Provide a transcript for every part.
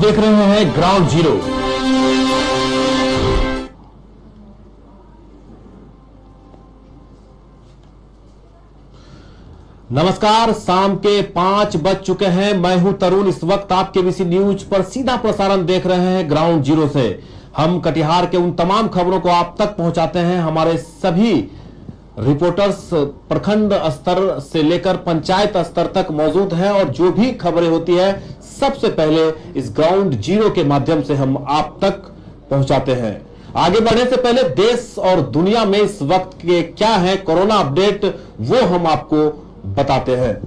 देख रहे हैं ग्राउंड जीरो। नमस्कार, शाम के 5 बज चुके हैं। मैं हूं तरुण। इस वक्त आप केबीसी न्यूज पर सीधा प्रसारण देख रहे हैं ग्राउंड जीरो से। हम कटिहार के उन तमाम खबरों को आप तक पहुंचाते हैं। हमारे सभी रिपोर्टर्स प्रखंड स्तर से लेकर पंचायत स्तर तक मौजूद हैं और जो भी खबरें होती है सबसे पहले इस ग्राउंड जीरो के माध्यम से हम आप तक पहुंचाते हैं। आगे बढ़ने से पहले देश और दुनिया में इस वक्त के क्या है कोरोना अपडेट, वो हम आपको बताते हैं।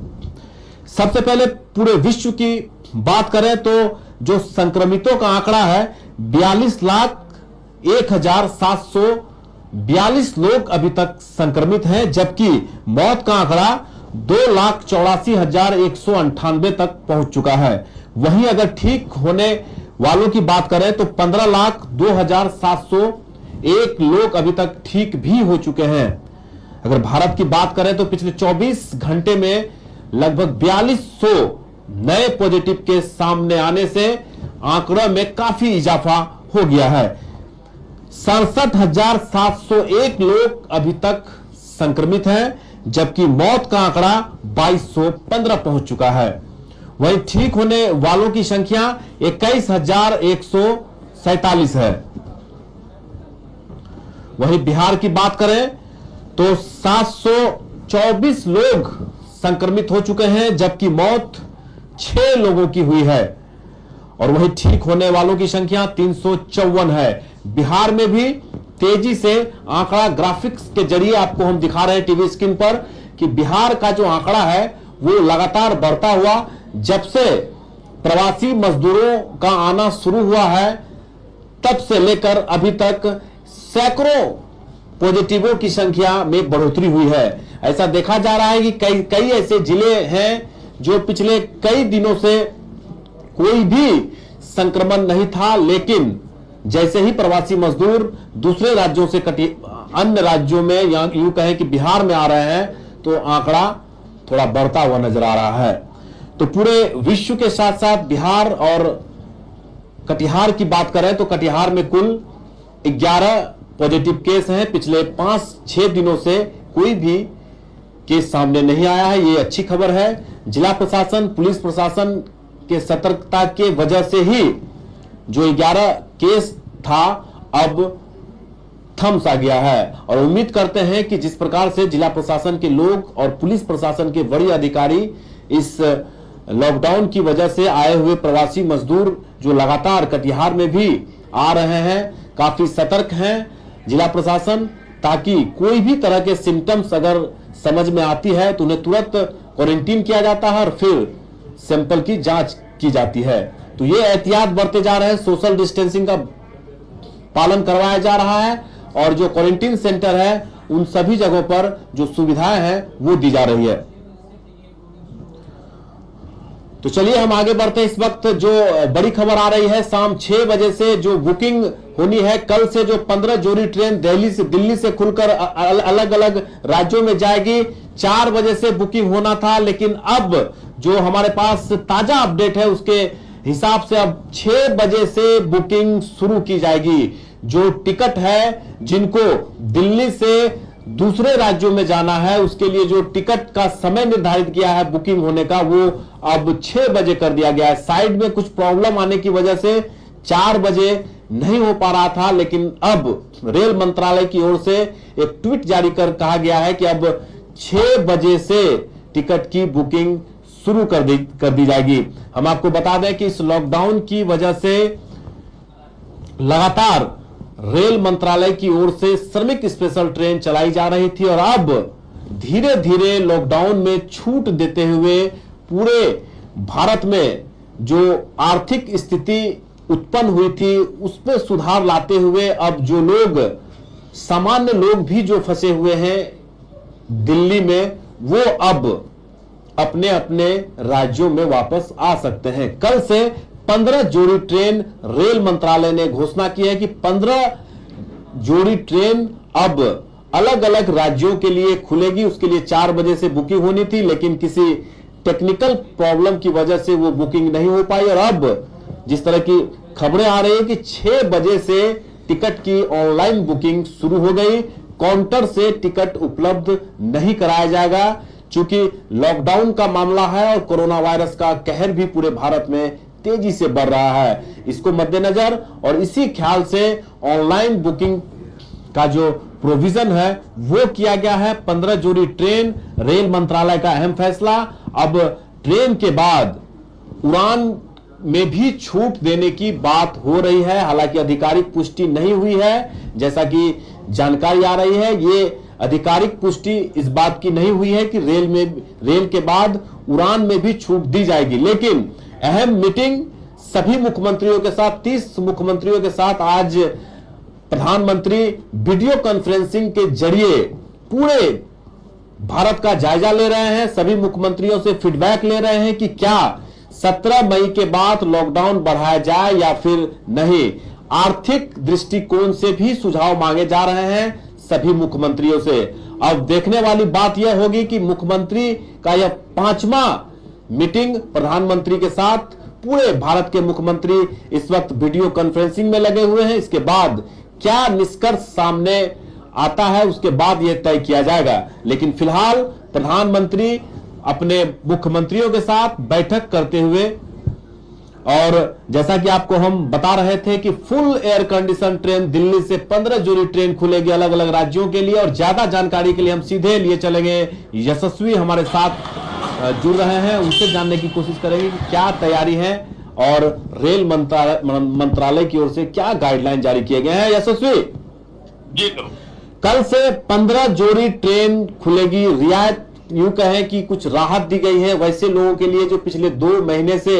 सबसे पहले पूरे विश्व की बात करें तो जो संक्रमितों का आंकड़ा है 42,01,742 लोग अभी तक संक्रमित हैं, जबकि मौत का आंकड़ा 2,84,198 तक पहुंच चुका है। वहीं अगर ठीक होने वालों की बात करें तो 15,02,701 लोग अभी तक ठीक भी हो चुके हैं। अगर भारत की बात करें तो पिछले 24 घंटे में लगभग 4200 नए पॉजिटिव केस सामने आने से आंकड़ों में काफी इजाफा हो गया है। 67,701 लोग अभी तक संक्रमित हैं, जबकि मौत का आंकड़ा 2215 पहुंच चुका है। वहीं ठीक होने वालों की संख्या 21,147 है। वहीं बिहार की बात करें तो 724 लोग संक्रमित हो चुके हैं, जबकि मौत 6 लोगों की हुई है और वहीं ठीक होने वालों की संख्या 354 है। बिहार में भी तेजी से आंकड़ा ग्राफिक्स के जरिए आपको हम दिखा रहे हैं टीवी स्क्रीन पर कि बिहार का जो आंकड़ा है वो लगातार बढ़ता हुआ, जब से प्रवासी मजदूरों का आना शुरू हुआ है तब से लेकर अभी तक सैकड़ों पॉजिटिवों की संख्या में बढ़ोतरी हुई है। ऐसा देखा जा रहा है कि कई ऐसे जिले हैं जो पिछले कई दिनों से कोई भी संक्रमण नहीं था, लेकिन जैसे ही प्रवासी मजदूर दूसरे राज्यों से अन्य राज्यों में या यूं कहें कि बिहार में आ रहे हैं तो आंकड़ा थोड़ा बढ़ता हुआ नजर आ रहा है। तो पूरे विश्व के साथ साथ बिहार और कटिहार की बात करें तो कटिहार में कुल 11 पॉजिटिव केस हैं। पिछले 5-6 दिनों से कोई भी केस सामने नहीं आया है, ये अच्छी खबर है। जिला प्रशासन, पुलिस प्रशासन के सतर्कता के वजह से ही जो 11 केस था अब थम सा गया है और उम्मीद करते हैं कि जिस प्रकार से जिला प्रशासन के लोग और पुलिस प्रशासन के बड़े अधिकारी इस लॉकडाउन की वजह से आए हुए प्रवासी मजदूर जो लगातार कटिहार में भी आ रहे हैं, काफी सतर्क हैं जिला प्रशासन, ताकि कोई भी तरह के सिम्टम्स अगर समझ में आती है तो उन्हें तुरंत क्वारंटीन किया जाता है और फिर सैंपल की जांच की जाती है। तो ये एहतियात बरते जा रहे हैं, सोशल डिस्टेंसिंग का पालन करवाया जा रहा है और जो क्वारंटीन सेंटर है उन सभी जगहों पर जो सुविधाएं हैं वो दी जा रही है। तो चलिए हम आगे बढ़ते हैं। इस वक्त जो बड़ी खबर आ रही है, शाम 6 बजे से जो बुकिंग होनी है, कल से जो 15 जोड़ी ट्रेन दिल्ली से खुलकर अलग अलग राज्यों में जाएगी। 4 बजे से बुकिंग होना था, लेकिन अब जो हमारे पास ताजा अपडेट है उसके हिसाब से अब 6 बजे से बुकिंग शुरू की जाएगी। जो टिकट है, जिनको दिल्ली से दूसरे राज्यों में जाना है, उसके लिए जो टिकट का समय निर्धारित किया है बुकिंग होने का, वो अब 6 बजे कर दिया गया है। साइड में कुछ प्रॉब्लम आने की वजह से 4 बजे नहीं हो पा रहा था, लेकिन अब रेल मंत्रालय की ओर से एक ट्वीट जारी कर कहा गया है कि अब 6 बजे से टिकट की बुकिंग शुरू कर दी जाएगी। हम आपको बता दें कि इस लॉकडाउन की वजह से लगातार रेल मंत्रालय की ओर से श्रमिक स्पेशल ट्रेन चलाई जा रही थी और अब धीरे धीरे लॉकडाउन में छूट देते हुए पूरे भारत में जो आर्थिक स्थिति उत्पन्न हुई थी उसमें सुधार लाते हुए अब जो लोग, सामान्य लोग भी जो फंसे हुए हैं दिल्ली में, वो अब अपने अपने राज्यों में वापस आ सकते हैं। कल से 15 जोड़ी ट्रेन रेल मंत्रालय ने घोषणा की है कि 15 जोड़ी ट्रेन अब अलग अलग राज्यों के लिए खुलेगी। उसके लिए 4 बजे से बुकिंग होनी थी, लेकिन किसी टेक्निकल प्रॉब्लम की वजह से वो बुकिंग नहीं हो पाई और अब जिस तरह की खबरें आ रही है कि 6 बजे से टिकट की ऑनलाइन बुकिंग शुरू हो गई। काउंटर से टिकट उपलब्ध नहीं कराया जाएगा, क्योंकि लॉकडाउन का मामला है और कोरोना वायरस का कहर भी पूरे भारत में तेजी से बढ़ रहा है। इसको मद्देनजर और इसी ख्याल से ऑनलाइन बुकिंग का जो प्रोविजन है वो किया गया है। 15 जोड़ी ट्रेन, रेल मंत्रालय का अहम फैसला। अब ट्रेन के बाद उड़ान में भी छूट देने की बात हो रही है, हालांकि आधिकारिक पुष्टि नहीं हुई है। जैसा कि जानकारी आ रही है, ये आधिकारिक पुष्टि इस बात की नहीं हुई है कि रेल के बाद उड़ान में भी छूट दी जाएगी। लेकिन अहम मीटिंग सभी मुख्यमंत्रियों के साथ, 30 मुख्यमंत्रियों के साथ आज प्रधानमंत्री वीडियो कॉन्फ्रेंसिंग के जरिए पूरे भारत का जायजा ले रहे हैं। सभी मुख्यमंत्रियों से फीडबैक ले रहे हैं कि क्या 17 मई के बाद लॉकडाउन बढ़ाया जाए या फिर नहीं। आर्थिक दृष्टिकोण से भी सुझाव मांगे जा रहे हैं सभी मुख्यमंत्रियों से। अब देखने वाली बात यह होगी कि मुख्यमंत्री का यह 5वां मीटिंग प्रधानमंत्री के साथ, पूरे भारत के मुख्यमंत्री इस वक्त वीडियो कॉन्फ्रेंसिंग में लगे हुए हैं। इसके बाद क्या निष्कर्ष सामने आता है उसके बाद यह तय किया जाएगा। लेकिन फिलहाल प्रधानमंत्री अपने मुख्यमंत्रियों के साथ बैठक करते हुए, और जैसा कि आपको हम बता रहे थे कि full air condition train Delhi से 15 जोड़ी ट्रेन खुलेगी अलग अलग राज्यों के लिए। और ज्यादा जानकारी के लिए हम सीधे लिए चलेंगे, यशस्वी हमारे साथ जुड़ रहे हैं, उनसे जानने की कोशिश करेंगे कि क्या तैयारी है और रेल मंत्रालय की ओर से क्या गाइडलाइन जारी किए गए हैं। यशस्वी जी, कल से 15 जोड़ी ट्रेन खुलेगी। रियायत यूं कहें कि कुछ राहत दी गई है वैसे लोगों के लिए जो पिछले 2 महीने से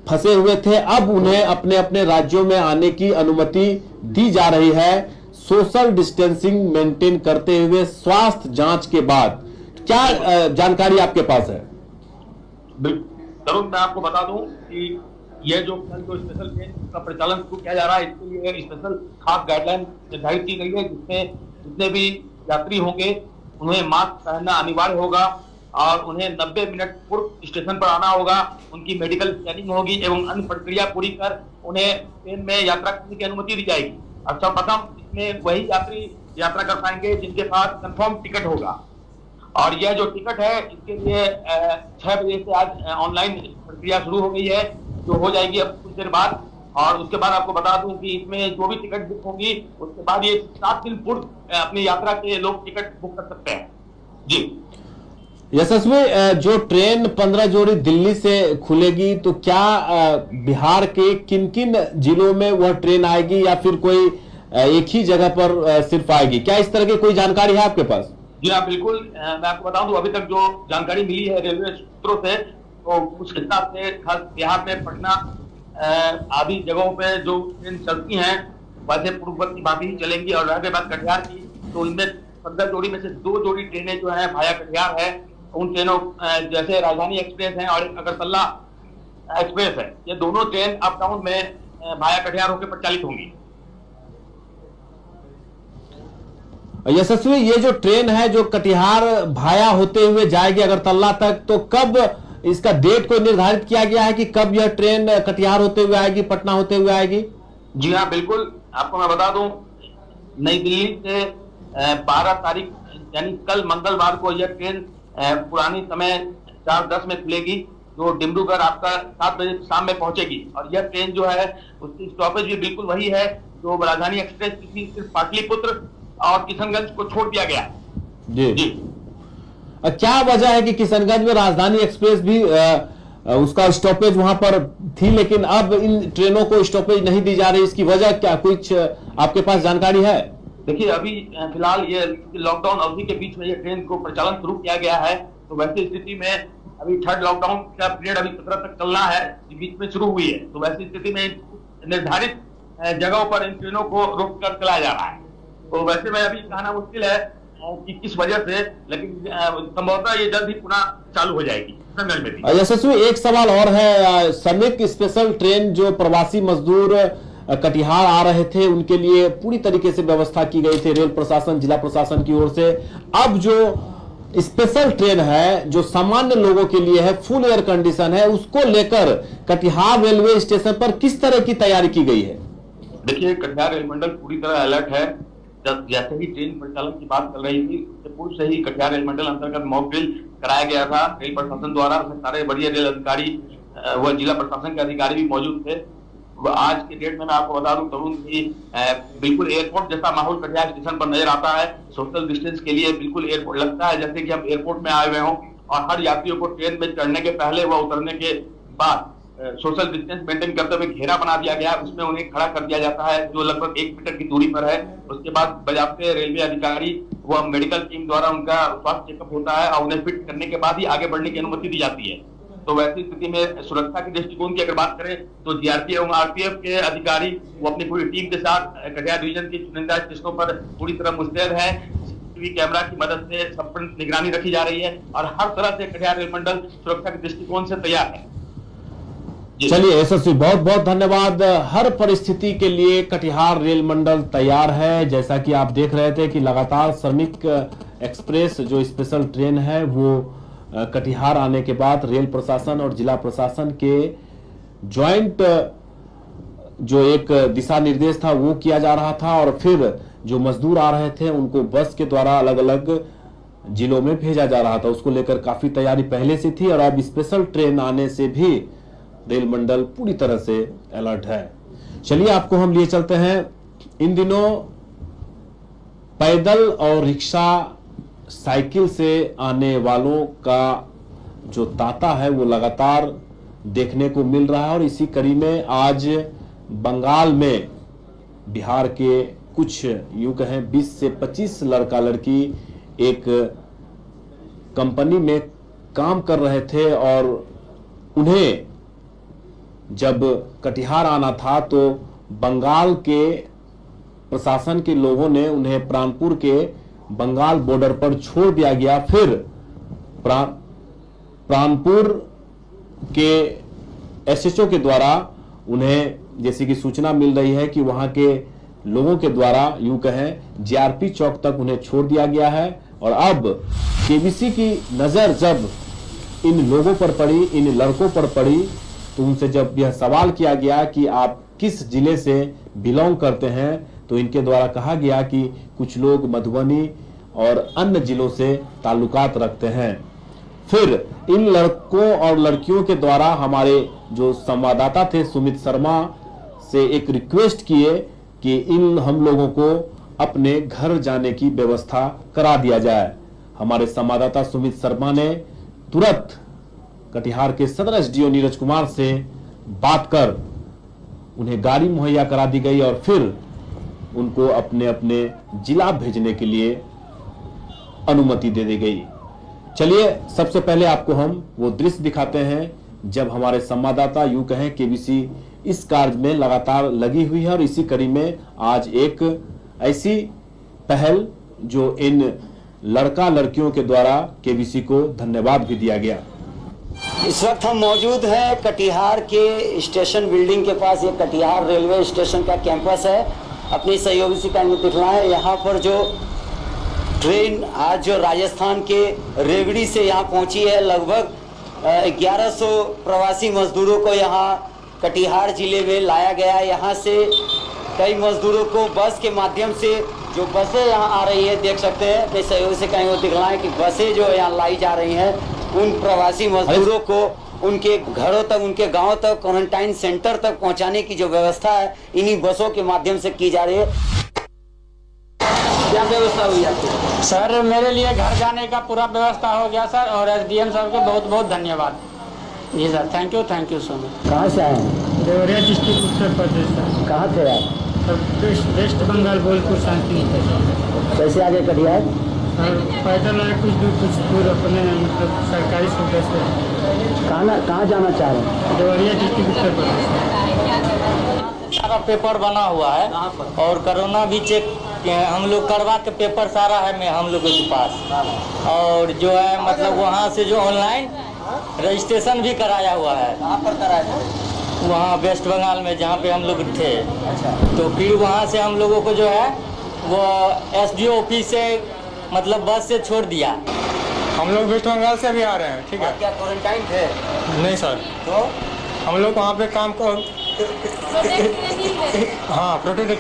फंसे हुए थे, अब उन्हें अपने अपने राज्यों में आने की अनुमति दी जा रही है, सोशल डिस्टेंसिंग मेंटेन करते हुए, स्वास्थ्य जांच के बाद। क्या जानकारी आपके पास है? जरूर, मैं आपको बता दूं कि यह जो कल जो स्पेशल ट्रेन का प्रचालन शुरू किया जा रहा है, इसके लिए स्पेशल खास गाइडलाइन निर्धारित की गई है, जिसमें जितने भी यात्री होंगे उन्हें मास्क पहनना अनिवार्य होगा और उन्हें 90 मिनट पूर्व स्टेशन पर आना होगा। उनकी मेडिकल स्कैनिंग होगी एवं अन्य प्रक्रिया पूरी कर उन्हें ट्रेन में यात्रा करने की अनुमति दी जाएगी। अब सर्वप्रथम इसमें वही यात्री यात्रा कर पाएंगे जिनके पास कंफर्म टिकट होगा। और यह जो टिकट है इसके लिए 6 बजे से आज ऑनलाइन प्रक्रिया शुरू हो गई है, जो हो जाएगी अब कुछ देर बाद। और उसके बाद आपको बता दूं कि इसमें जो भी टिकट बुक होगी उसके बाद ये 7 दिन पूर्व अपनी यात्रा के लोग टिकट बुक कर सकते हैं। जी यशस्वी, जो ट्रेन 15 जोड़ी दिल्ली से खुलेगी, तो क्या बिहार के किन किन जिलों में वह ट्रेन आएगी या फिर कोई एक ही जगह पर सिर्फ आएगी? क्या इस तरह की कोई जानकारी है आपके पास? जी हाँ, बिल्कुल। मैं आपको बताऊं तो अभी तक जो जानकारी मिली है रेलवे सूत्रों से, तो उस हिसाब से खास बिहार में पटना आदि जगहों पे जो ट्रेन चलती हैं वैसे पूर्ववर्ती भांति ही चलेंगी। और रह गई बात कटिहार की, तो इनमें 15 जोड़ी में से 2 जोड़ी ट्रेनें जो है भाया कटिहार है। उन ट्रेनों जैसे राजधानी एक्सप्रेस है और अगरतला एक्सप्रेस है, ये दोनों ट्रेन अप डाउन में भाया कटिहार होकर प्रचालित होंगी। यशस्वी, ये जो ट्रेन है जो कटिहार भाया होते हुए जाएगी अगरतला तक, तो कब इसका डेट कोई निर्धारित किया गया है कि कब यह ट्रेन कटिहार होते हुए आएगी, पटना होते हुए आएगी? जी हाँ, बिल्कुल। आपको मैं बता दूं, नई दिल्ली से 12 तारीख यानी कल मंगलवार को यह ट्रेन पुरानी समय 4:10 में खुलेगी, जो डिब्रूगढ़ आपका 7 बजे शाम में पहुंचेगी। और यह ट्रेन जो है उसकी स्टॉपेज भी बिल्कुल वही है जो राजधानी एक्सप्रेस की थी, सिर्फ पाटलिपुत्र और किशनगंज को छोड़ दिया गया। जी क्या वजह है कि किशनगंज में राजधानी एक्सप्रेस भी उसका स्टॉपेज वहां पर थी, लेकिन अब इन ट्रेनों को स्टॉपेज नहीं दी जा रही? इसकी वजह क्या, कुछ आपके पास जानकारी है? देखिए, अभी फिलहाल ये लॉकडाउन अवधि के बीच में ये ट्रेन को प्रचालन शुरू किया गया है, तो वैसी स्थिति में अभी 3rd लॉकडाउन का पीरियड अभी 17 तक चलना है, बीच में शुरू हुई है। तो वैसी स्थिति में निर्धारित जगहों पर इन ट्रेनों को रोक कर चलाया जा रहा है। तो वैसे में अभी कहना मुश्किल है कि किस वजह से, लेकिन संभवतः ये जल्द ही पुनः चालू हो जाएगी। यशस्वी, एक सवाल और है, श्रमिक स्पेशल ट्रेन जो प्रवासी मजदूर कटिहार आ रहे थे उनके लिए पूरी तरीके से व्यवस्था की गई थी रेल प्रशासन, जिला प्रशासन की ओर से। अब जो स्पेशल ट्रेन है जो सामान्य लोगों के लिए है, फुल एयर कंडीशन है, उसको लेकर कटिहार रेलवे स्टेशन पर किस तरह की तैयारी की गई है? देखिए, कटिहार रेल मंडल पूरी तरह अलर्ट है। जैसे ही ट्रेन परिचालन की बात चल रही थी, उससे पूर्व से ही कटिहार रेल मंडल अंतर्गत मॉक ड्रिल कराया गया था रेल प्रशासन द्वारा। उसमें सारे बड़े रेल अधिकारी व जिला प्रशासन के अधिकारी भी मौजूद थे। आज के डेट में मैं आपको बता दूं तरुण की बिल्कुल एयरपोर्ट जैसा माहौल कटिहार स्टेशन पर नजर आता है। सोशल डिस्टेंस के लिए बिल्कुल एयरपोर्ट लगता है जैसे कि हम एयरपोर्ट में आए हुए हों, और हर यात्रियों को ट्रेन में चढ़ने के पहले व उतरने के बाद सोशल डिस्टेंस मेंटेन करते हुए घेरा बना दिया गया। उसमें उन्हें खड़ा कर दिया जाता है जो लगभग 1 मीटर की दूरी पर है। उसके बाद बजाते रेलवे अधिकारी व मेडिकल टीम द्वारा उनका स्वास्थ्य चेकअप होता है और उन्हें फिट करने के बाद ही आगे बढ़ने की अनुमति दी जाती है। तो वैसी स्थिति में सुरक्षा के दृष्टिकोण की अगर बात करें तो जीआरपी एवं आरपीएफ के अधिकारी वो अपनी पूरी टीम के साथ कटिहार डिवीजन के चुनिंदा स्टेशनों पर पूरी तरह मुस्तैद है। सीसीटीवी कैमरा की मदद से सब पर निगरानी रखी जा रही है और हर तरह से कटिहार रेल मंडल सुरक्षा के दृष्टिकोण से तैयार है। चलिए यशस्वी, बहुत बहुत धन्यवाद। हर परिस्थिति के लिए कटिहार रेल मंडल तैयार है। जैसा कि आप देख रहे थे कि लगातार श्रमिक एक्सप्रेस जो स्पेशल ट्रेन है वो कटिहार आने के बाद रेल प्रशासन और जिला प्रशासन के ज्वाइंट जो एक दिशा निर्देश था वो किया जा रहा था, और फिर जो मजदूर आ रहे थे उनको बस के द्वारा अलग अलग जिलों में भेजा जा रहा था। उसको लेकर काफी तैयारी पहले से थी, और अब स्पेशल ट्रेन आने से भी रेल मंडल पूरी तरह से अलर्ट है। चलिए आपको हम लिए चलते हैं। इन दिनों पैदल और रिक्शा साइकिल से आने वालों का जो तांता है वो लगातार देखने को मिल रहा है, और इसी कड़ी में आज बंगाल में बिहार के कुछ यूं कहें 20 से 25 लड़का लड़की एक कंपनी में काम कर रहे थे, और उन्हें जब कटिहार आना था तो बंगाल के प्रशासन के लोगों ने उन्हें प्राणपुर के बंगाल बॉर्डर पर छोड़ दिया गया। फिर प्राणपुर के एसएचओ के द्वारा उन्हें जैसे कि सूचना मिल रही है कि वहां के लोगों के द्वारा यूं कहें जीआरपी चौक तक उन्हें छोड़ दिया गया है। और अब केबीसी की नजर जब इन लोगों पर पड़ी, इन लड़कों पर पड़ी, तो उनसे जब यह सवाल किया गया कि आप किस जिले से बिलोंग करते हैं, तो इनके द्वारा कहा गया कि कुछ लोग मधुबनी और अन्य जिलों से ताल्लुकात रखते हैं। फिर इन लड़कों और लड़कियों के द्वारा हमारे जो संवाददाता थे सुमित शर्मा से एक रिक्वेस्ट किए कि इन हम लोगों को अपने घर जाने की व्यवस्था करा दिया जाए। हमारे संवाददाता सुमित शर्मा ने तुरंत कटिहार के सदर एसडीओ नीरज कुमार से बात कर उन्हें गाड़ी मुहैया करा दी गई, और फिर उनको अपने अपने जिला भेजने के लिए अनुमति दे दी गई। चलिए सबसे पहले आपको हम वो दृश्य दिखाते हैं जब हमारे संवाददाता यूं कहें केबीसी इस कार्य में लगातार लगी हुई है, और इसी कड़ी में आज एक ऐसी पहल जो इन लड़का लड़कियों के द्वारा केबीसी को धन्यवाद भी दिया गया। इस वक्त हम मौजूद हैं कटिहार के स्टेशन बिल्डिंग के पास। ये कटिहार रेलवे स्टेशन का कैंपस है। अपनी सहयोगी से दिखना है यहाँ पर जो ट्रेन आज जो राजस्थान के रेवड़ी से यहाँ पहुँची है, लगभग 1100 प्रवासी मजदूरों को यहाँ कटिहार जिले में लाया गया है। यहाँ से कई मजदूरों को बस के माध्यम से जो बसें यहाँ आ रही है, देख सकते हैं अपने सहयोगी से दिखना है कि बसें जो यहाँ लाई जा रही हैं उन प्रवासी मजदूरों को उनके घरों तक, उनके गांव तक, क्वारंटाइन सेंटर तक पहुंचाने की जो व्यवस्था है इन्हीं बसों के माध्यम से की जा रही है। क्या व्यवस्था हुई आपकी? सर मेरे लिए घर जाने का पूरा व्यवस्था हो गया सर, और एसडीएम साहब के बहुत बहुत धन्यवाद। जी sir, thank you so much. कहाँ से आए हैं? Deoria district Uttar Pradesh sir. कहाँ थे आप? वेस्ट बंगाल बोलपुर शांति। कैसे आगे कटिहार? सर पैदल आए कुछ दूर अपने मतलब सरकारी सुविधा से। कहाँ जाना चाह रहे हैं? देवरिया डिस्ट्रिक्ट उत्तर प्रदेश। सारा पेपर बना हुआ है और कोरोना भी चेक हम लोग करवा के पेपर सारा है हम लोगों के पास, और जो है मतलब वहाँ से जो ऑनलाइन रजिस्ट्रेशन भी कराया हुआ है। कहाँ पर कराया था? वहाँ वेस्ट बंगाल में जहाँ पे हम लोग थे। अच्छा। तो फिर वहाँ से हम लोगों को जो है वो एसडीओ ऑफिस से मतलब बस से छोड़ दिया। हम लोग वेस्ट बंगाल से अभी आ रहे हैं। ठीक है, आप क्या क्वारंटाइन थे? नहीं सर, तो हम लोग वहाँ पे काम कर हाँ प्रोडक्ट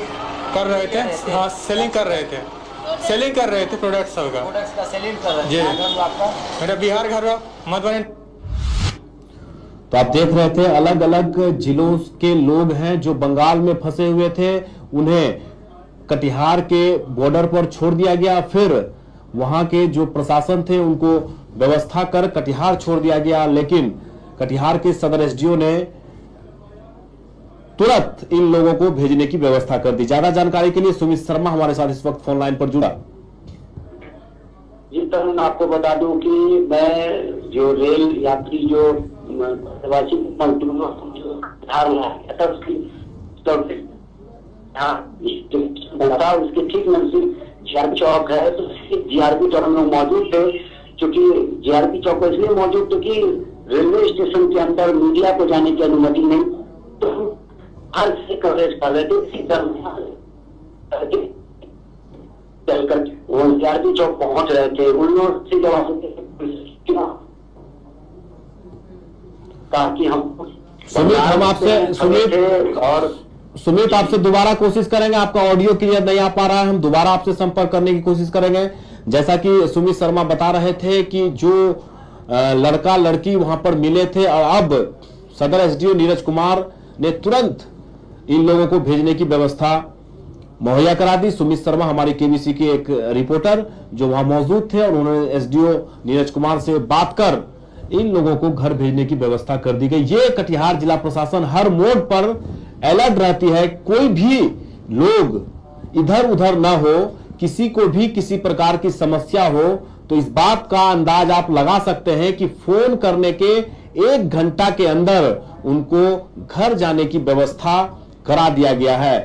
कर रहे थे। हाँ सेलिंग कर रहे थे प्रोडक्ट सब का। प्रोडक्ट्स का सेलिंग कर रहे थे। जी। कहाँ घर हुआ आपका? मेरा बिहार घर हुआ मधुबनी। तो आप देख रहे थे अलग अलग जिलों के लोग हैं जो बंगाल में फंसे हुए थे, उन्हें कटिहार के बॉर्डर पर छोड़ दिया गया, फिर वहां के जो प्रशासन थे उनको व्यवस्था कर कटिहार छोड़ दिया गया, लेकिन कटिहार के सदर एसडीओ ने तुरंत इन लोगों को भेजने की व्यवस्था कर दी। ज्यादा जानकारी के लिए सुमित शर्मा हमारे साथ इस वक्त फोन लाइन पर जुड़ा। जी तरुण, आपको बता दूं कि मैं जो रेल यात्री जो प्रवासी मजदूरों उसके ठीक नजदीक जीआरपी चौक है, तो जीआरपी चौक में मौजूद थे। क्योंकि जीआरपी चौक पर इसलिए मौजूद थे कि रेलवे स्टेशन के अंदर मीडिया को जाने की अनुमति नहीं, तो हर से कवरेज कर रहे थे। चलकर वो जीआरपी चौक पहुंच रहे थे, उन लोगों से जवाब कहा कि हम सुमित आपसे दोबारा कोशिश करेंगे, आपका ऑडियो क्लियर नहीं आ पा रहा है, हम दोबारा आपसे संपर्क करने की कोशिश करेंगे। जैसा कि सुमित शर्मा बता रहे थे कि जो लड़का लड़की वहां पर मिले थे, और अब सदर एसडीओ नीरज कुमार ने तुरंत इन लोगों को भेजने की व्यवस्था मुहैया करा दी। सुमित शर्मा हमारी केबीसी के एक रिपोर्टर जो वहां मौजूद थे, और उन्होंने एसडीओ नीरज कुमार से बात कर इन लोगों को घर भेजने की व्यवस्था कर दी गई। ये कटिहार जिला प्रशासन हर मोड़ पर अलर्ट रहती है, कोई भी लोग इधर उधर ना हो, किसी को भी किसी प्रकार की समस्या हो तो इस बात का अंदाज आप लगा सकते हैं कि फोन करने के 1 घंटा के अंदर उनको घर जाने की व्यवस्था करा दिया गया है।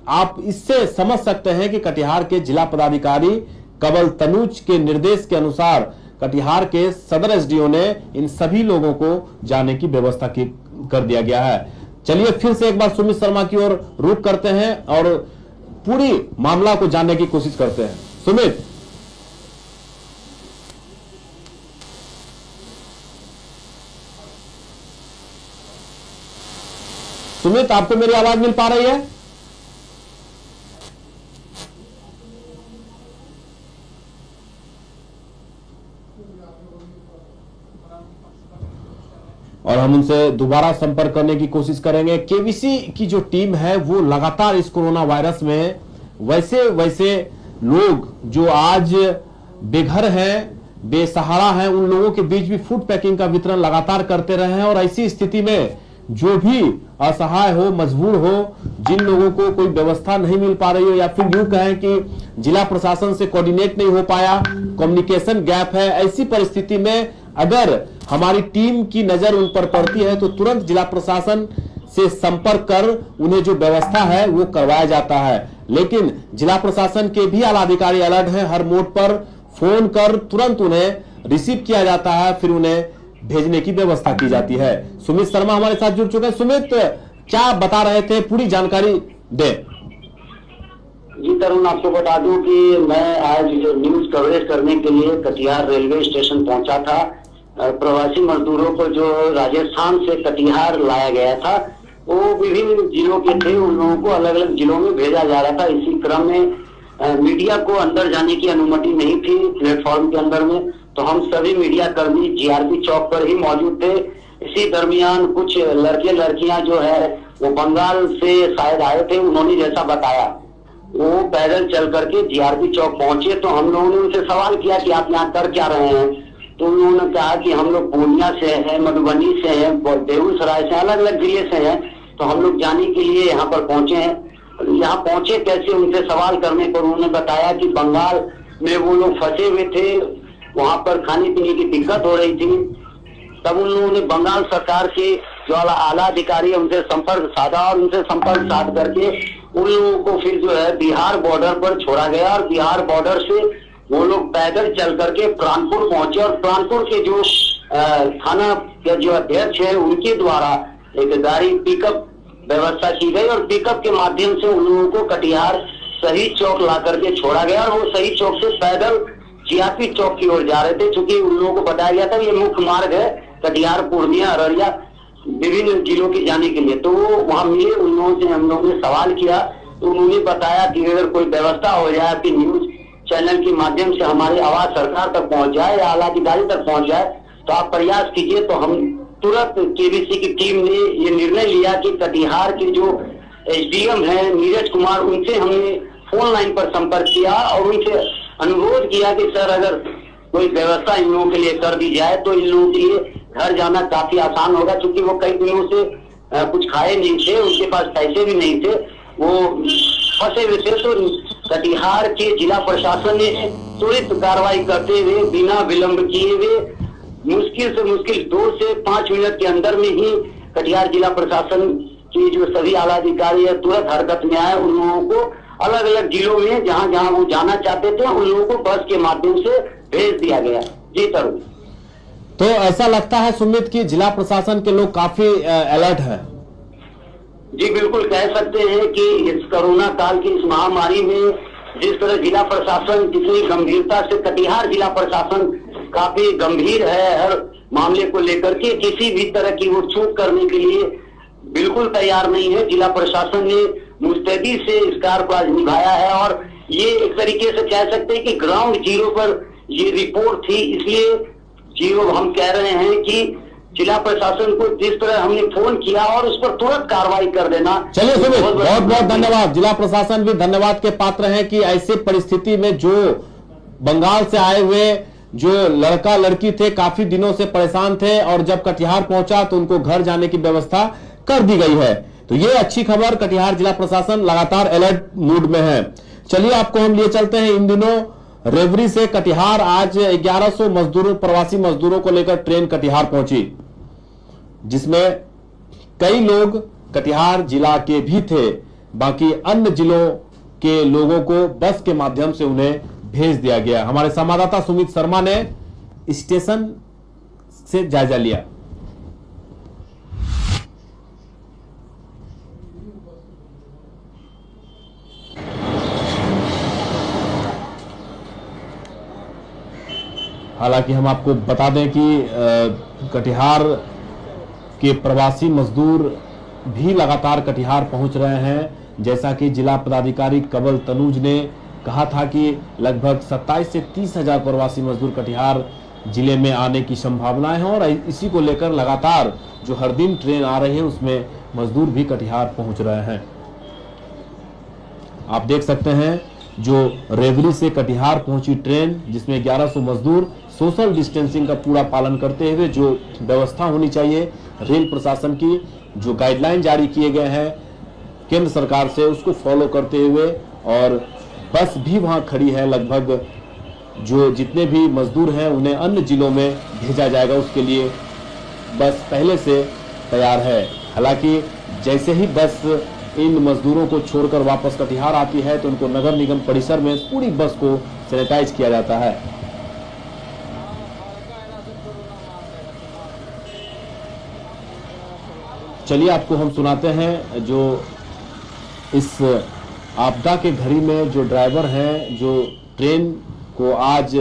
आप इससे समझ सकते हैं कि कटिहार के जिला पदाधिकारी कवल तनुज के निर्देश के अनुसार कटिहार के सदर एसडीओ ने इन सभी लोगों को जाने की व्यवस्था कर दिया गया है। चलिए फिर से एक बार सुमित शर्मा की ओर रुख करते हैं और पूरी मामला को जानने की कोशिश करते हैं। सुमित, आपको मेरी आवाज मिल पा रही है? और हम उनसे दोबारा संपर्क करने की कोशिश करेंगे। केबीसी की जो टीम है वो लगातार इस कोरोना वायरस में वैसे लोग जो आज बेघर हैं, बेसहारा हैं, उन लोगों के बीच भी फूड पैकिंग का वितरण लगातार करते रहे हैं। और ऐसी स्थिति में जो भी असहाय हो, मजबूर हो, जिन लोगों को कोई व्यवस्था नहीं मिल पा रही हो, या फिर यूं कहें कि जिला प्रशासन से कोऑर्डिनेट नहीं हो पाया, कम्युनिकेशन गैप है, ऐसी परिस्थिति में अगर हमारी टीम की नजर उन पर पड़ती है तो तुरंत जिला प्रशासन से संपर्क कर उन्हें जो व्यवस्था है वो करवाया जाता है। लेकिन जिला प्रशासन के भी आला अधिकारी अलर्ट हैं, हर मोड पर फोन कर तुरंत उन्हें रिसीव किया जाता है, फिर उन्हें भेजने की व्यवस्था की जाती है। सुमित शर्मा हमारे साथ जुड़ चुके हैं। सुमित, क्या बता रहे थे, पूरी जानकारी दे। जी तरुण, आपको बता दूं कि मैं आज न्यूज कवरेज करने के लिए कटिहार रेलवे स्टेशन पहुंचा था। प्रवासी मजदूरों को जो राजस्थान से कटिहार लाया गया था वो विभिन्न जिलों के थे, उन लोगों को अलग अलग जिलों में भेजा जा रहा था। इसी क्रम में मीडिया को अंदर जाने की अनुमति नहीं थी प्लेटफॉर्म के अंदर में, तो हम सभी मीडिया कर्मी जीआरपी चौक पर ही मौजूद थे। इसी दरमियान कुछ लड़के लड़कियां जो है वो बंगाल से शायद आए थे, उन्होंने जैसा बताया वो पैदल चल करके जीआरपी चौक पहुंचे। तो हम लोगों ने उनसे सवाल किया कि आप यहाँ कर क्या रहे हैं, तो उन्होंने कहा कि हम लोग पूर्णिया से हैं, मधुबनी से हैं, बेगूसराय से, अलग अलग जिले से हैं, तो हम लोग जाने के लिए यहाँ पर पहुंचे हैं। यहाँ पहुंचे कैसे, उनसे सवाल करने पर उन्होंने बताया कि बंगाल में वो लोग फंसे हुए थे, वहां पर खाने पीने की दिक्कत हो रही थी। तब उन लोगों ने बंगाल सरकार के जो आला अधिकारी है उनसे संपर्क साधा, और उनसे संपर्क साध करके उन लोगों को फिर जो है बिहार बॉर्डर पर छोड़ा गया, और बिहार बॉर्डर से वो लोग पैदल चल करके प्राणपुर पहुंचे। और प्राणपुर के जो थाना के जो अध्यक्ष है उनके द्वारा एक गाड़ी पिकअप व्यवस्था की गई, और पिकअप के माध्यम से उन लोगों को कटिहार शहीद चौक ला करके छोड़ा गया, और वो शहीद चौक से पैदल जीआरपी चौक की ओर जा रहे थे। चूंकि उन लोगों को बताया गया था ये मुख्य मार्ग है कटिहार, पूर्णिया, अररिया विभिन्न जिलों के जाने के लिए। तो वो वहां मिले, उन लोगों से हम लोगों ने सवाल किया तो उन्होंने बताया कि अगर कोई व्यवस्था हो जाए कि न्यूज चैनल के माध्यम से हमारी आवाज सरकार तक पहुंच जाए या आला अधिकारी तक पहुंच जाए तो आप प्रयास कीजिए। तो हम तुरंत केबीसी की टीम ने ये निर्णय लिया कि कटिहार के जो एसडीएम है नीरज कुमार, उनसे हमने फोन लाइन पर संपर्क किया और उनसे अनुरोध किया कि सर अगर कोई व्यवस्था इन लोगों के लिए कर दी जाए तो इन लोगों के लिए घर जाना काफी आसान होगा। क्योंकि वो कई दिनों से कुछ खाए नहीं थे, उनके पास पैसे भी नहीं थे, वो फंसे हुए थे। तो कटिहार के जिला प्रशासन ने त्वरित कार्रवाई करते हुए बिना विलंब किए हुए मुश्किल से मुश्किल 2 से 5 मिनट के अंदर में ही कटिहार जिला प्रशासन की जो सभी आला अधिकारी है तुरंत हरकत में आए। उन लोगों को अलग अलग जिलों में जहां जहां वो जाना चाहते थे उन लोगों को बस के माध्यम से भेज दिया गया। जी तरुण। तो ऐसा लगता है सुमित कि जिला प्रशासन के लोग काफी अलर्ट हैं। जी बिल्कुल कह सकते हैं कि इस कोरोना काल की इस महामारी में जिस तरह जिला प्रशासन कितनी गंभीरता से, कटिहार जिला प्रशासन काफी गंभीर है हर मामले को लेकर के, किसी भी तरह की वो चूक करने के लिए बिल्कुल तैयार नहीं है। जिला प्रशासन ने मुस्तैदी से इस कार्य को आज निभाया है और ये एक तरीके से कह सकते हैं कि ग्राउंड जीरो पर ये रिपोर्ट थी, इसलिए जीरो हम कह रहे हैं कि जिला प्रशासन को जिस तरह हमने फोन किया और उस पर तुरंत कार्रवाई कर देना। चलिए सुमित, बहुत बहुत धन्यवाद। जिला प्रशासन भी धन्यवाद के पात्र है कि ऐसी परिस्थिति में जो बंगाल से आए हुए जो लड़का लड़की थे काफी दिनों से परेशान थे और जब कटिहार पहुंचा तो उनको घर जाने की व्यवस्था कर दी गई है। तो ये अच्छी खबर, कटिहार जिला प्रशासन लगातार अलर्ट मूड में है। चलिए आपको हम लिए चलते हैं इन दिनों रेवरी से कटिहार। आज 1100 मजदूरों, प्रवासी मजदूरों को लेकर ट्रेन कटिहार पहुंची, जिसमें कई लोग कटिहार जिला के भी थे, बाकी अन्य जिलों के लोगों को बस के माध्यम से उन्हें भेज दिया गया। हमारे संवाददाता सुमित शर्मा ने स्टेशन से जायजा लिया। हालांकि हम आपको बता दें कि कटिहार के प्रवासी मजदूर भी लगातार कटिहार पहुंच रहे हैं। जैसा कि जिला पदाधिकारी कंवल तनुज ने कहा था कि लगभग 27 से 30 हजार प्रवासी मजदूर कटिहार जिले में आने की संभावनाएं हैं और इसी को लेकर लगातार जो हर दिन ट्रेन आ रही है उसमें मजदूर भी कटिहार पहुंच रहे हैं। आप देख सकते हैं जो रेवरी से कटिहार पहुंची ट्रेन, जिसमें 1100 मजदूर सोशल डिस्टेंसिंग का पूरा पालन करते हुए जो व्यवस्था होनी चाहिए रेल प्रशासन की, जो गाइडलाइन जारी किए गए हैं केंद्र सरकार से, उसको फॉलो करते हुए, और बस भी वहां खड़ी है। लगभग जो जितने भी मजदूर हैं उन्हें अन्य जिलों में भेजा जाएगा, उसके लिए बस पहले से तैयार है। हालांकि जैसे ही बस इन मजदूरों को छोड़कर वापस कटिहार आती है तो उनको नगर निगम परिसर में पूरी बस को सैनिटाइज किया जाता है। चलिए आपको हम सुनाते हैं जो इस आपदा के घड़ी में जो ड्राइवर हैं जो ट्रेन को आज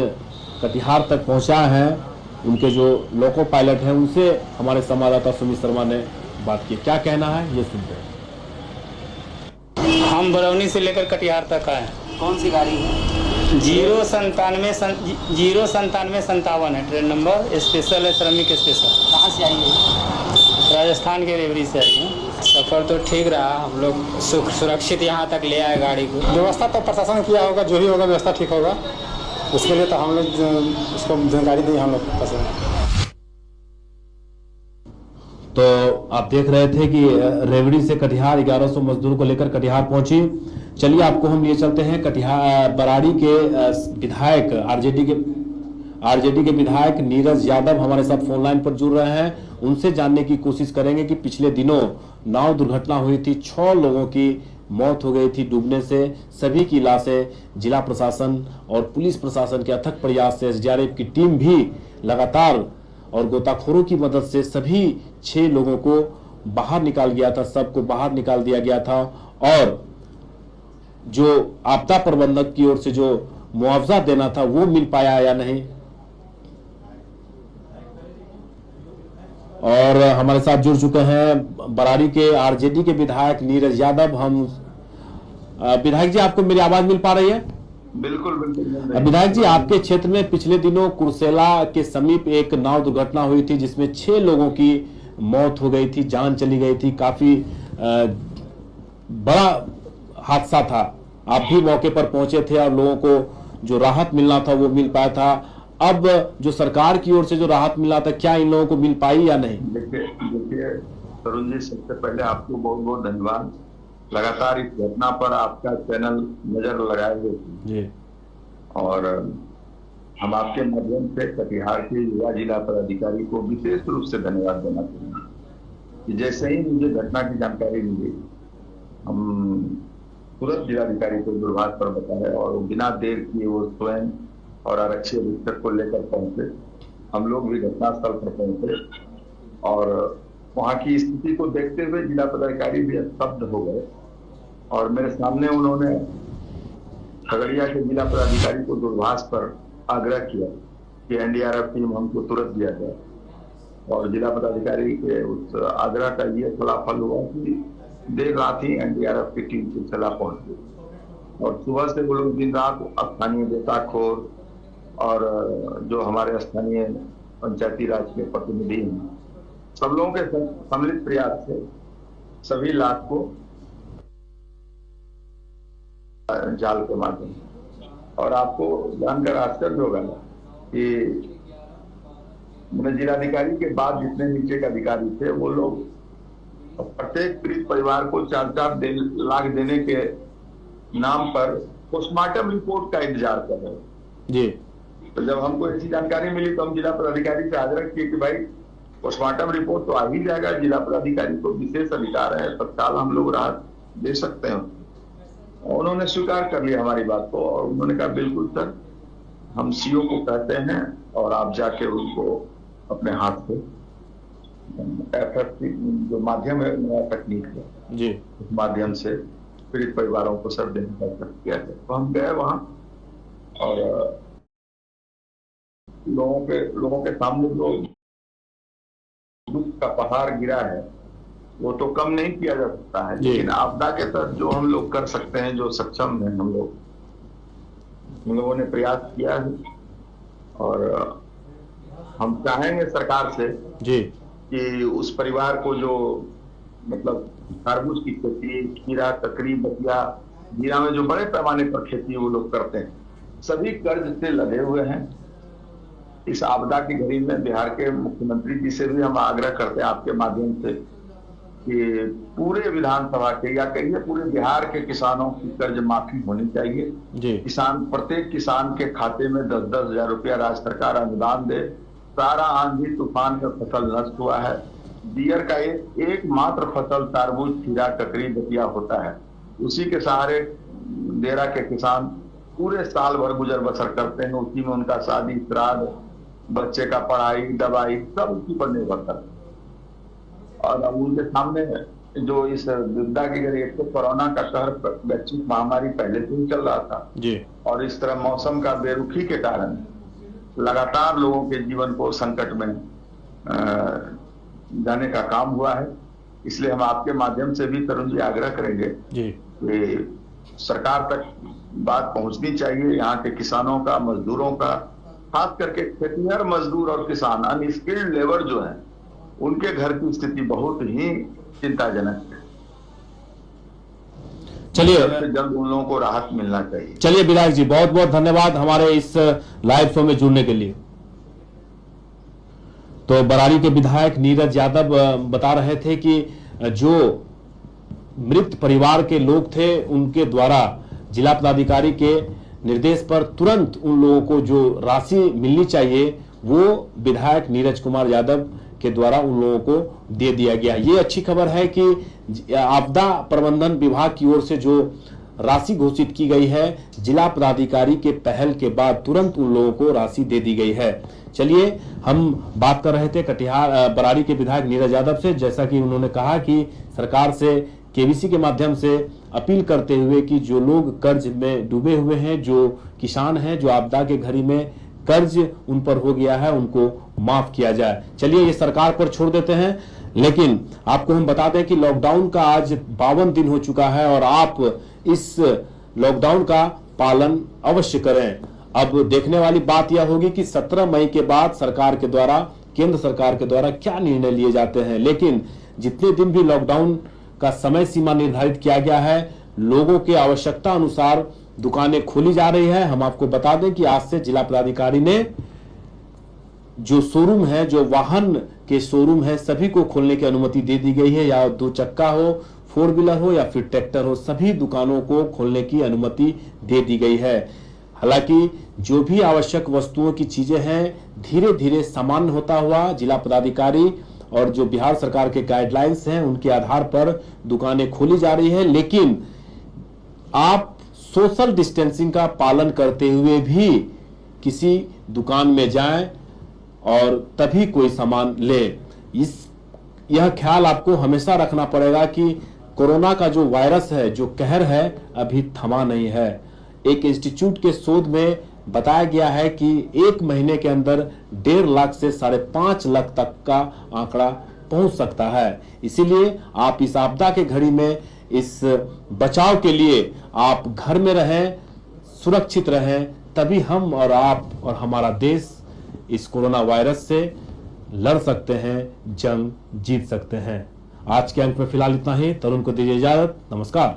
कटिहार तक पहुंचाए हैं, उनके जो लोको पायलट हैं, उनसे हमारे संवाददाता सुमित शर्मा ने बात की। क्या कहना है ये सुनते हैं। हम बरौनी से लेकर कटिहार तक आए। कौन सी गाड़ी है? 09757 है ट्रेन नंबर, स्पेशल है, श्रमिक स्पेशल। कहाँ से आई है? राजस्थान के रेवरी से आई है। सफ़र तो ठीक रहा, हम लोग सुरक्षित यहाँ तक ले आए गाड़ी को। व्यवस्था तो प्रशासन किया होगा, जो भी होगा व्यवस्था ठीक होगा, उसके लिए तो हम लोग उसको जानकारी दी हम लोग पसंद। तो आप देख रहे थे कि रेवड़ी से कटिहार 1100 मजदूरों को लेकर कटिहार पहुंची। चलिए आपको हम लिए चलते हैं कटिहार बराड़ी के विधायक आरजेडी के विधायक नीरज यादव हमारे साथ फोन लाइन पर जुड़ रहे हैं। उनसे जानने की कोशिश करेंगे कि पिछले दिनों नाव दुर्घटना हुई थी, 6 लोगों की मौत हो गई थी डूबने से। सभी की लाशें जिला प्रशासन और पुलिस प्रशासन के अथक प्रयास से एसडीआरएफ की टीम भी लगातार और गोताखोरों की मदद से सभी 6 लोगों को बाहर निकाल गया था, सबको बाहर निकाल दिया गया था। और जो आपदा प्रबंधक की ओर से जो मुआवजा देना था वो मिल पाया या नहीं। और हमारे साथ जुड़ चुके हैं बरारी के आरजेडी के विधायक नीरज यादव। हम विधायक जी, आपको मेरी आवाज मिल पा रही है? बिल्कुल बिल्कुल। विधायक जी, आपके क्षेत्र में पिछले दिनों कुर्सेला के समीप एक नाव दुर्घटना हुई थी जिसमें 6 लोगों की मौत हो गई थी, जान चली गई थी, काफी बड़ा हादसा था। आप भी मौके पर पहुंचे थे और लोगों को जो राहत मिलना था वो मिल पाया था। अब जो सरकार की ओर से जो राहत मिला था, क्या इन लोगों को मिल पाई या नहीं? देखिए तरुण जी, सबसे पहले आपको बहुत बहुत धन्यवाद। लगातार इस घटना पर आपका चैनल नजर लगाए हुए थे और हम आपके माध्यम से कटिहार के युवा जिला पदाधिकारी को विशेष रूप से धन्यवाद देना चाहूंगा कि जैसे ही मुझे घटना की जानकारी मिली, हम तुरंत जिलाधिकारी को दूरभाष पर बताया और बिना देर किए वो स्वयं और आरक्षी अधीक्षक को लेकर पहुंचे। हम लोग भी घटनास्थल पर पहुंचे और वहां की स्थिति को देखते हुए जिला पदाधिकारी भी स्तब्ध हो गए और मेरे सामने उन्होंने खगड़िया के जिला पदाधिकारी को दूरभाष पर आग्रह किया कि एनडीआरएफ टीम हमको तुरंत दिया जाए और जिला पदाधिकारी के उस आग्रह का ये फलाफल हुआ कि देर रात ही एनडीआरएफ की टीम कुर्सेला पहुंच गई और सुबह से वो लोग दिन रात स्थानीय गोताखोर और जो हमारे स्थानीय पंचायती राज के प्रतिनिधि हैं, सब लोगों के सम्मिलित प्रयास से सभी लाख को जाल के माध्यम से। और आपको जानकर आश्चर्य होगा कि जिलाधिकारी के बाद जितने नीचे के अधिकारी थे वो लोग प्रत्येक पीड़ित परिवार को 4-4 लाख देने के नाम पर पोस्टमार्टम रिपोर्ट का इंतजार कर रहे जी। तो जब हमको ऐसी जानकारी मिली तो हम जिला पदाधिकारी से आग्रह किए कि भाई पोस्टमार्टम रिपोर्ट तो आ ही जाएगा, जिला पदाधिकारी को विशेष अधिकार है, तत्काल हम लोग राहत दे सकते हैं। उन्होंने स्वीकार कर लिया हमारी बात को और उन्होंने कहा बिल्कुल सर, हम सीओ को कहते हैं और आप जाके उनको अपने हाथ से एफएफसी जो माध्यम है, नया तकनीक है जी, उस माध्यम से पीड़ित परिवारों को सर देने का किया है। तो हम गए वहां और लोगों के सामने जो दुख का पहाड़ गिरा है वो तो कम नहीं किया जा सकता है, लेकिन आपदा के तहत जो हम लोग कर सकते हैं, जो सक्षम है हम लोगों ने प्रयास किया है और हम चाहेंगे सरकार से जी कि उस परिवार को जो मतलब खरबूज की खेती, खीरा, ककड़ी, बतिया, जीरा में जो बड़े पैमाने पर खेती वो लोग करते हैं, सभी कर्ज से लदे हुए हैं। इस आपदा की घड़ी में बिहार के मुख्यमंत्री जी से भी हम आग्रह करते हैं आपके माध्यम से कि पूरे विधानसभा के या कहिए पूरे बिहार के किसानों की कर्ज माफी होनी चाहिए जी। प्रत्येक किसान के खाते में 10-10 हजार रुपया राज्य सरकार अनुदान दे। सारा आंधी तूफान का फसल नष्ट हुआ है। बियर का एकमात्र फसल तरबूज, खीरा, ककड़ी, बतिया होता है। उसी के सहारे डेरा के किसान पूरे साल भर गुजर बसर करते हैं। उसी में उनका शादी, श्राद्ध, बच्चे का पढ़ाई, दवाई सब उसी पर निर्भर करते हैं। और अब उनके सामने जो इस विपदा की घड़ी, एक तो कोरोना का कहर, वैश्विक महामारी पहले से ही चल रहा था जी, और इस तरह मौसम का बेरुखी के कारण लगातार लोगों के जीवन को संकट में जाने का काम हुआ है। इसलिए हम आपके माध्यम से भी तरुण जी आग्रह करेंगे जी कि सरकार तक बात पहुंचनी चाहिए। यहाँ के किसानों का, मजदूरों का, खास करके खेतिहर मजदूर और किसान, अनस्किल्ड लेबर जो है, उनके घर की स्थिति बहुत ही चिंताजनक है। चलिए जल्द उन लोगों को राहत मिलना चाहिए। चलिए विधायक जी, बहुत बहुत धन्यवाद हमारे इस लाइव शो में जुड़ने के लिए। तो बरारी के विधायक नीरज यादव बता रहे थे कि जो मृत परिवार के लोग थे उनके द्वारा जिला पदाधिकारी के निर्देश पर तुरंत उन लोगों को जो राशि मिलनी चाहिए वो विधायक नीरज कुमार यादव के द्वारा उन लोगों को दे दिया गया। ये अच्छी खबर है कि आपदा प्रबंधन विभाग की ओर से जो राशि घोषित की गई है, जिला पदाधिकारी के पहल के बाद तुरंत उन लोगों को राशि दे दी गई है। चलिए, हम बात कर रहे थे कटिहार बरारी के विधायक नीरज यादव से। जैसा कि उन्होंने कहा कि सरकार से केबीसी के माध्यम से अपील करते हुए कि जो लोग कर्ज में डूबे हुए हैं, जो किसान हैं, जो आपदा के घड़ी में कर्ज उन पर हो गया है, उनको माफ किया जाए। चलिए ये सरकार पर छोड़ देते हैं, लेकिन आपको हम बता दें कि लॉकडाउन का आज 52 दिन हो चुका है और आप इस लॉकडाउन का पालन अवश्य करें। अब देखने वाली बात यह होगी कि 17 मई के बाद सरकार के द्वारा, केंद्र सरकार के द्वारा क्या निर्णय लिए जाते हैं। लेकिन जितने दिन भी लॉकडाउन का समय सीमा निर्धारित किया गया है, लोगों के आवश्यकता अनुसार दुकानें खोली जा रही है। हम आपको बता दें कि आज से जिला पदाधिकारी ने जो शोरूम है, जो वाहन के शोरूम है, सभी को खोलने की अनुमति दे दी गई है। या 2 चक्का हो, 4 व्हीलर हो या फिर ट्रैक्टर हो, सभी दुकानों को खोलने की अनुमति दे दी गई है। हालांकि जो भी आवश्यक वस्तुओं की चीजें हैं, धीरे धीरे सामान्य होता हुआ जिला पदाधिकारी और जो बिहार सरकार के गाइडलाइंस हैं उनके आधार पर दुकानें खोली जा रही है। लेकिन आप सोशल डिस्टेंसिंग का पालन करते हुए भी किसी दुकान में जाएं और तभी कोई सामान ले। यह ख्याल आपको हमेशा रखना पड़ेगा कि कोरोना का जो वायरस है, जो कहर है, अभी थमा नहीं है। एक इंस्टीट्यूट के शोध में बताया गया है कि 1 महीने के अंदर 1.5 लाख से 5.5 लाख तक का आंकड़ा पहुंच सकता है। इसीलिए आप इस आपदा के घड़ी में इस बचाव के लिए आप घर में रहें, सुरक्षित रहें, तभी हम और आप और हमारा देश इस कोरोना वायरस से लड़ सकते हैं, जंग जीत सकते हैं। आज के अंक में फिलहाल इतना ही। तरुण को दीजिए इजाजत। नमस्कार।